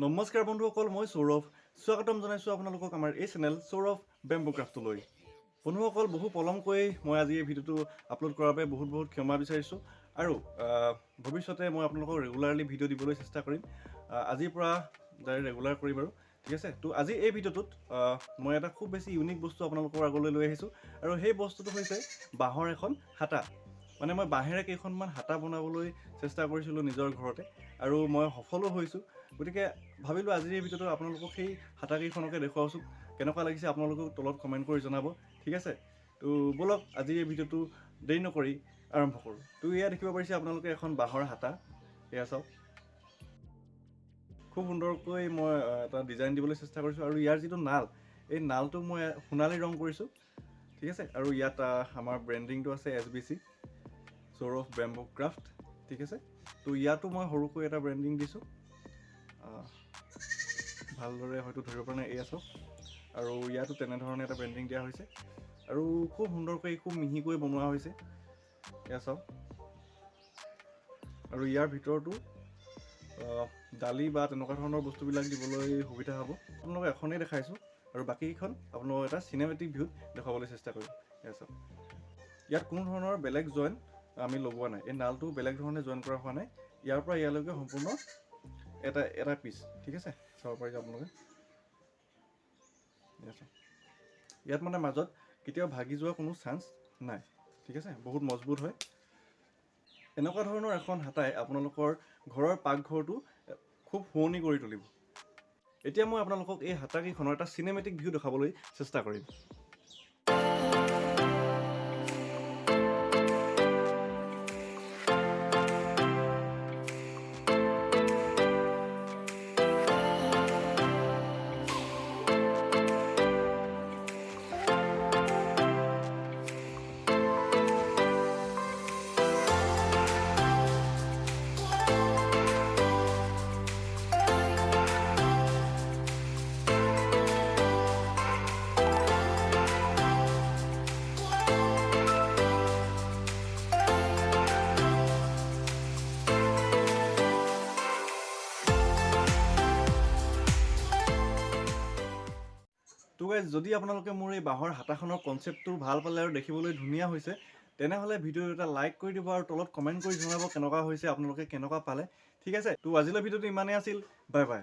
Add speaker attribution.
Speaker 1: নমস্কাৰ বন্ধুসকল, মই সৌৰভ স্বাগতম জনাইছোঁ আপোনালোকক আমাৰ এই চেনেল সৌৰভ বেম্বো ক্ৰাফ্টলৈ। বন্ধুসকল, বহু পলমকৈ মই আজি এই ভিডিঅ'টো আপলোড কৰাৰ বাবে বহুত ক্ষমা বিচাৰিছোঁ আৰু ভৱিষ্যতে মই আপোনালোকক ৰেগুলাৰলি ভিডিঅ' দিবলৈ চেষ্টা কৰিম। আজিৰ পৰা ৰেগুলাৰ কৰিম আৰু ঠিক আছে। তো আজি এই ভিডিঅ'টোত মই এটা খুব বেছি ইউনিক বস্তু আপোনালোকৰ আগলৈ লৈ আহিছোঁ আৰু সেই বস্তুটো হৈছে বাঁহৰ এখন হাতা। মানে মই বাঁহেৰে কেইখনমান হাতা বনাবলৈ চেষ্টা কৰিছিলোঁ নিজৰ ঘৰতে আৰু মই সফলো হৈছোঁ। গতিকে ভাবিলোঁ আজিৰ এই ভিডিঅ'টো আপোনালোকক সেই হাতাকেইখনকে দেখুৱাওঁচোন, কেনেকুৱা লাগিছে আপোনালোকক তলত কমেণ্ট কৰি জনাব, ঠিক আছে। তো ব'লক আজিৰ এই ভিডিঅ'টো দেৰি নকৰি আৰম্ভ কৰোঁ। তো এয়া দেখিব পাৰিছে আপোনালোকে এখন বাঁহৰ হাতা, এয়া চাওক। খুব সুন্দৰকৈ মই এটা ডিজাইন দিবলৈ চেষ্টা কৰিছোঁ আৰু ইয়াৰ যিটো নাল, এই নালটো মই সোণালী ৰং কৰিছোঁ, ঠিক আছে। আৰু ইয়াত আমাৰ ব্ৰেণ্ডিংটো আছে SBC সৌৰভ বেম্বো ক্ৰাফ্ট, ঠিক আছে। তো ইয়াতো মই সৰুকৈ এটা ব্ৰেণ্ডিং দিছোঁ, ভালদৰে হয়তো ধৰিব পৰা নাই, এয়া চাওক। আৰু ইয়াতো তেনেধৰণে এটা ব্ৰেণ্ডিং দিয়া হৈছে আৰু খুব সুন্দৰকৈ খুব মিহিকৈ বনোৱা হৈছে, এয়া চাওক। আৰু ইয়াৰ ভিতৰতো দালি বা তেনেকুৱা ধৰণৰ বস্তুবিলাক দিবলৈ সুবিধা হ'ব। আপোনালোকক এখনেই দেখাইছোঁ আৰু বাকীকেইখন আপোনালোকক এটা চিনেমেটিক ভিউত দেখুৱাবলৈ চেষ্টা কৰিম, এয়া চাওক। ইয়াত কোনো ধৰণৰ বেলেগ জইন আমি লগোৱা নাই, এই নালটো বেলেগ ধৰণে জইন কৰা হোৱা নাই। ইয়াৰ পৰা ইয়ালৈকে সম্পূৰ্ণ এটা পিচ, ঠিক আছে। চাব পাৰিছে আপোনালোকে, ইয়াত মানে মাজত কেতিয়াও ভাগি যোৱা কোনো চান্স নাই, ঠিক আছে। বহুত মজবুত হয়। এনেকুৱা ধৰণৰ এখন হাতাই আপোনালোকৰ ঘৰৰ পাকঘৰটো খুব শুৱনি কৰি তুলিব। এতিয়া মই আপোনালোকক এই হাতাকেইখনৰ এটা চিনেমেটিক ভিউ দেখাবলৈ চেষ্টা কৰিম। তো গাইজ, যদি আপোনালোকে মোৰ এই বাঁহৰ হাতাখনৰ কনচেপ্টটো ভাল পালে আৰু দেখিবলৈ ধুনীয়া হৈছে, তেনেহ'লে ভিডিঅ'টো এটা লাইক কৰি দিব আৰু তলত কমেণ্ট কৰি জনাব কেনেকুৱা হৈছে, আপোনালোকে কেনেকুৱা পালে, ঠিক আছে। তো আজিলৈ ভিডিঅ'টো ইমানেই আছিল, বাই বাই।